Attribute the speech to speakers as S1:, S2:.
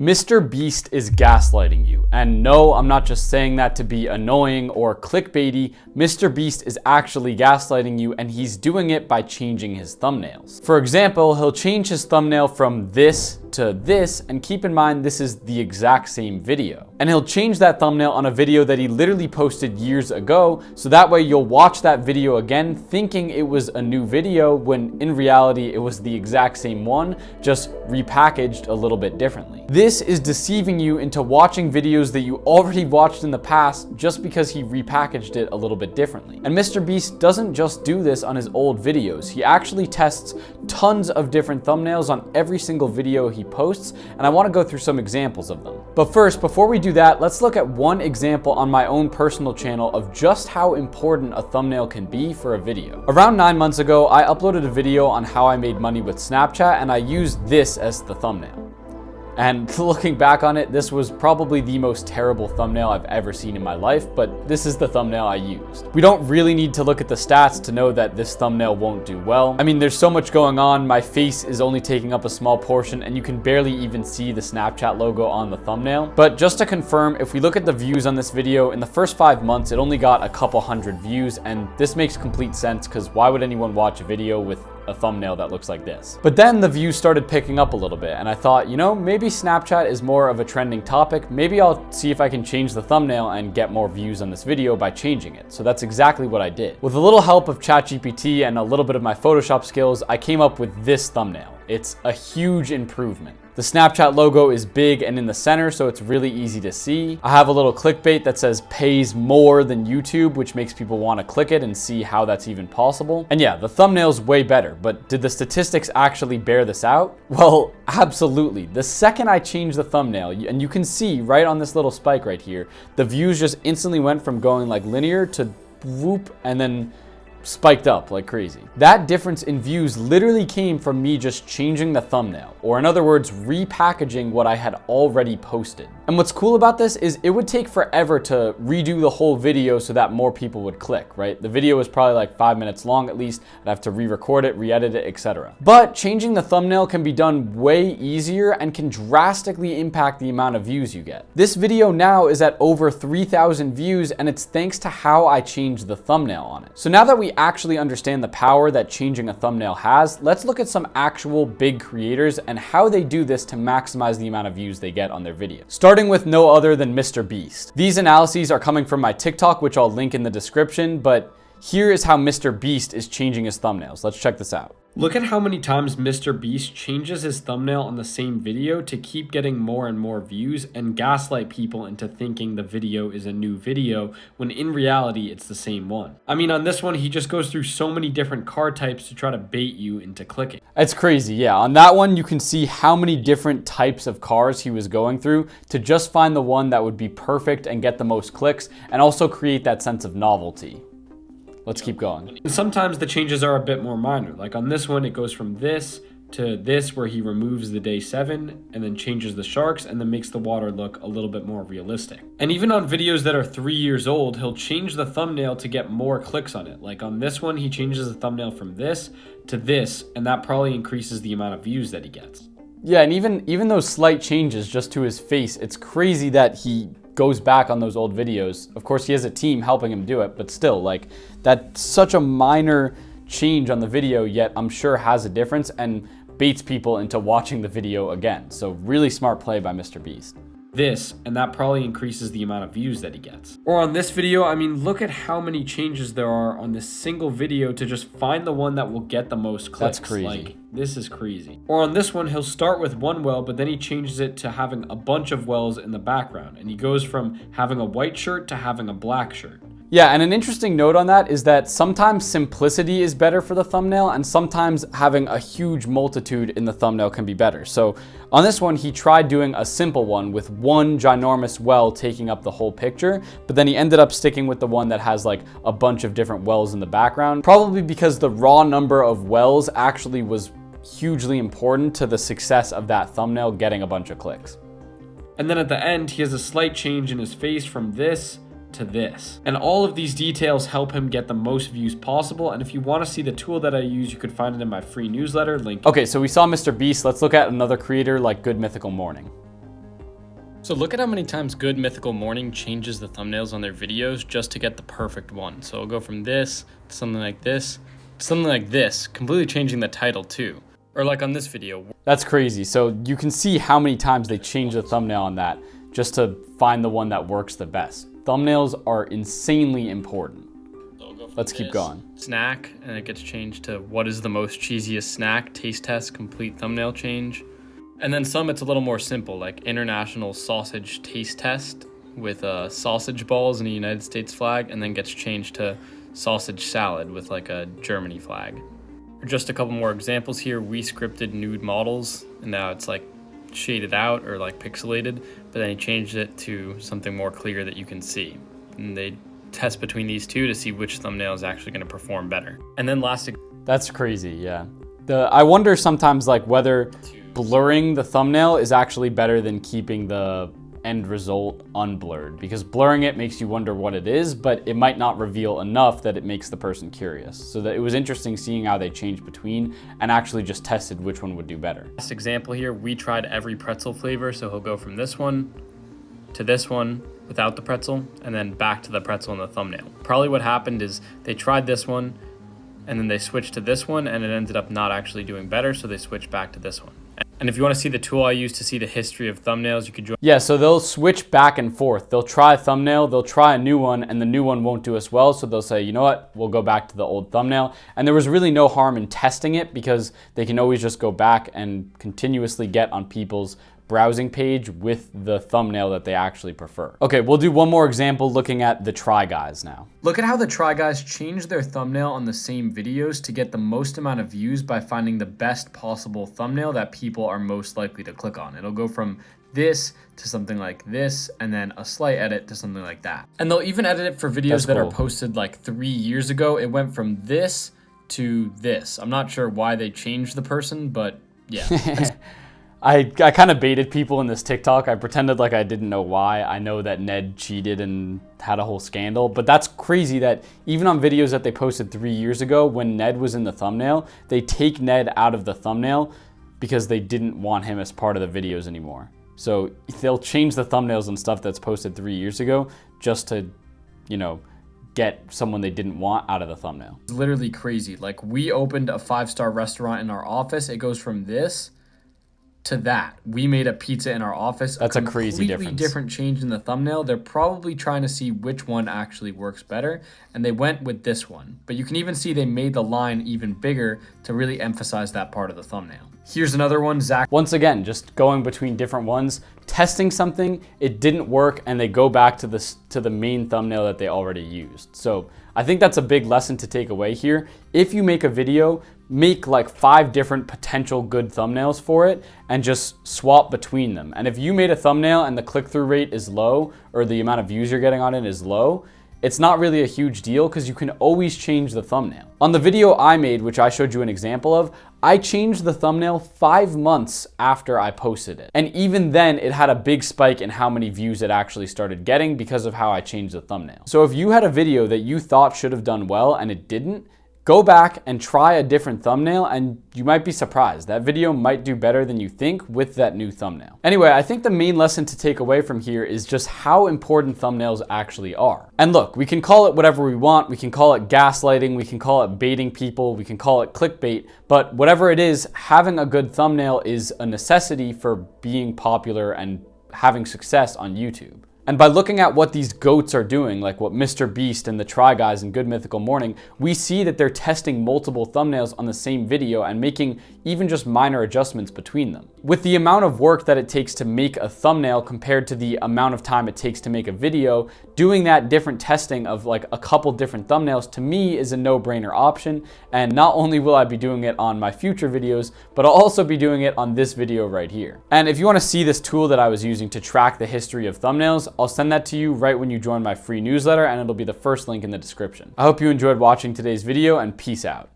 S1: Mr. Beast is gaslighting you. And no, I'm not just saying that to be annoying or clickbaity. Mr. Beast is actually gaslighting you, and he's doing it by changing his thumbnails. For example, he'll change his thumbnail from this to this, and keep in mind this is the exact same video. And he'll change that thumbnail on a video that he literally posted years ago, so that way you'll watch that video again thinking it was a new video when in reality it was the exact same one, just repackaged a little bit differently. This is deceiving you into watching videos that you already watched in the past just because he repackaged it a little bit differently. And Mr. Beast doesn't just do this on his old videos. He actually tests tons of different thumbnails on every single video he posts, and I want to go through some examples of them. But first, before we do that, let's look at one example on my own personal channel of just how important a thumbnail can be for a video. Around 9 months ago, I uploaded a video on how I made money with Snapchat, and I used this as the thumbnail. And looking back on it, this was probably the most terrible thumbnail I've ever seen in my life, but this is the thumbnail I used. We don't really need to look at the stats to know that this thumbnail won't do well. I mean, there's so much going on. My face is only taking up a small portion, and you can barely even see the Snapchat logo on the thumbnail. But just to confirm, if we look at the views on this video, in the first 5 months, it only got a couple hundred views, and this makes complete sense because why would anyone watch a video with a thumbnail that looks like this? But then the views started picking up a little bit, and I thought, you know, maybe Snapchat is more of a trending topic. Maybe I'll see if I can change the thumbnail and get more views on this video by changing it. So that's exactly what I did. With a little help of ChatGPT and a little bit of my Photoshop skills, I came up with this thumbnail. It's a huge improvement. The Snapchat logo is big and in the center, so it's really easy to see. I have a little clickbait that says pays more than YouTube, which makes people want to click it and see how that's even possible. And yeah, the thumbnail's way better, but did the statistics actually bear this out? Well, absolutely. The second I changed the thumbnail, and you can see right on this little spike right here, the views just instantly went from going like linear to whoop and then spiked up like crazy. That difference in views literally came from me just changing the thumbnail, or in other words, repackaging what I had already posted. And what's cool about this is it would take forever to redo the whole video so that more people would click, right? The video was probably like 5 minutes long at least. I'd have to re-record it, re-edit it, etc. But changing the thumbnail can be done way easier and can drastically impact the amount of views you get. This video now is at over 3,000 views, and it's thanks to how I changed the thumbnail on it. So now that we actually understand the power that changing a thumbnail has, let's look at some actual big creators and how they do this to maximize the amount of views they get on their videos. Starting with no other than Mr. Beast. These analyses are coming from my TikTok, which I'll link in the description, but here is how Mr. Beast is changing his thumbnails. Let's check this out.
S2: Look at how many times Mr. Beast changes his thumbnail on the same video to keep getting more and more views and gaslight people into thinking the video is a new video when in reality it's the same one. I mean, on this one, he just goes through so many different car types to try to bait you into clicking.
S1: It's crazy, yeah. On that one, you can see how many different types of cars he was going through to just find the one that would be perfect and get the most clicks and also create that sense of novelty. Let's keep going.
S2: And sometimes the changes are a bit more minor. Like on this one, it goes from this to this where he removes the day 7 and then changes the sharks and then makes the water look a little bit more realistic. And even on videos that are 3 years old, he'll change the thumbnail to get more clicks on it. Like on this one, he changes the thumbnail from this to this, and that probably increases the amount of views that he gets.
S1: Yeah, and even those slight changes just to his face, it's crazy that he goes back on those old videos. Of course, he has a team helping him do it, but still, like, that's such a minor change on the video, yet I'm sure has a difference and baits people into watching the video again. So really smart play by Mr. Beast.
S2: This, and that probably increases the amount of views that he gets. Or on this video, I mean, look at how many changes there are on this single video to just find the one that will get the most clicks.
S1: That's crazy.
S2: Like, this is crazy. Or on this one, he'll start with one well, but then he changes it to having a bunch of wells in the background. And he goes from having a white shirt to having a black shirt.
S1: Yeah, and an interesting note on that is that sometimes simplicity is better for the thumbnail, and sometimes having a huge multitude in the thumbnail can be better. So on this one, he tried doing a simple one with one ginormous well taking up the whole picture, but then he ended up sticking with the one that has like a bunch of different wells in the background, probably because the raw number of wells actually was hugely important to the success of that thumbnail getting a bunch of clicks.
S2: And then at the end, he has a slight change in his face from this to this. And all of these details help him get the most views possible. And if you want to see the tool that I use, you could find it in my free newsletter link.
S1: Okay, so we saw Mr. Beast. Let's look at another creator like Good Mythical Morning.
S3: So look at how many times Good Mythical Morning changes the thumbnails on their videos just to get the perfect one. So it'll go from this to something like this, to something like this, completely changing the title too. Or like on this video.
S1: That's crazy. So you can see how many times they change the thumbnail on that just to find the one that works the best. Thumbnails are insanely important. Let's keep going.
S3: Snack, and it gets changed to what is the most cheesiest snack, taste test, complete thumbnail change. And then some it's a little more simple, like international sausage taste test with sausage balls and a United States flag, and then gets changed to sausage salad with like a Germany flag. Or just a couple more examples here. We scripted nude models, and now it's like shaded out or like pixelated, but then he changed it to something more clear that you can see. And they test between these two to see which thumbnail is actually going to perform better. And then last,
S1: that's crazy. Yeah. I wonder sometimes like whether blurring the thumbnail is actually better than keeping the end result unblurred, because blurring it makes you wonder what it is, but it might not reveal enough that it makes the person curious. So that it was interesting seeing how they changed between and actually just tested which one would do better.
S3: Last example here, we tried every pretzel flavor, so he'll go from this one to this one without the pretzel and then back to the pretzel in the thumbnail. Probably what happened is they tried this one and then they switched to this one and it ended up not actually doing better, so they switched back to this one. And if you want to see the tool I use to see the history of thumbnails, you could join.
S1: Yeah, so they'll switch back and forth. They'll try a thumbnail, they'll try a new one, and the new one won't do as well. So they'll say, you know what, we'll go back to the old thumbnail. And there was really no harm in testing it because they can always just go back and continuously get on people's browsing page with the thumbnail that they actually prefer. Okay, we'll do one more example looking at the Try Guys now.
S3: Look at how the Try Guys change their thumbnail on the same videos to get the most amount of views by finding the best possible thumbnail that people are most likely to click on. It'll go from this to something like this, and then a slight edit to something like that. And they'll even edit it for videos that are posted like 3 years ago. It went from this to this. I'm not sure why they changed the person, but yeah.
S1: I kind of baited people in this TikTok. I pretended like I didn't know why. I know that Ned cheated and had a whole scandal, but that's crazy that even on videos that they posted 3 years ago when Ned was in the thumbnail, they take Ned out of the thumbnail because they didn't want him as part of the videos anymore. So they'll change the thumbnails and stuff that's posted 3 years ago just to, you know, get someone they didn't want out of the thumbnail.
S3: It's literally crazy. Like, we opened a 5-star restaurant in our office. It goes from this to that. We made a pizza in our office.
S1: That's a crazy difference.
S3: Completely different change in the thumbnail. They're probably trying to see which one actually works better, and they went with this one. But you can even see they made the line even bigger to really emphasize that part of the thumbnail. Here's another one, Zach.
S1: Once again, just going between different ones, testing something, it didn't work, and they go back to the main thumbnail that they already used. So I think that's a big lesson to take away here. If you make a video, make like 5 different potential good thumbnails for it and just swap between them. And if you made a thumbnail and the click-through rate is low or the amount of views you're getting on it is low, it's not really a huge deal because you can always change the thumbnail. On the video I made, which I showed you an example of, I changed the thumbnail 5 months after I posted it. And even then, it had a big spike in how many views it actually started getting because of how I changed the thumbnail. So if you had a video that you thought should have done well and it didn't, go back and try a different thumbnail and you might be surprised. That video might do better than you think with that new thumbnail. Anyway, I think the main lesson to take away from here is just how important thumbnails actually are. And look, we can call it whatever we want. We can call it gaslighting. We can call it baiting people. We can call it clickbait. But whatever it is, having a good thumbnail is a necessity for being popular and having success on YouTube. And by looking at what these goats are doing, like what Mr. Beast and the Try Guys and Good Mythical Morning, we see that they're testing multiple thumbnails on the same video and making even just minor adjustments between them. With the amount of work that it takes to make a thumbnail compared to the amount of time it takes to make a video, doing that different testing of like a couple different thumbnails to me is a no-brainer option. And not only will I be doing it on my future videos, but I'll also be doing it on this video right here. And if you want to see this tool that I was using to track the history of thumbnails, I'll send that to you right when you join my free newsletter, and it'll be the first link in the description. I hope you enjoyed watching today's video, and peace out.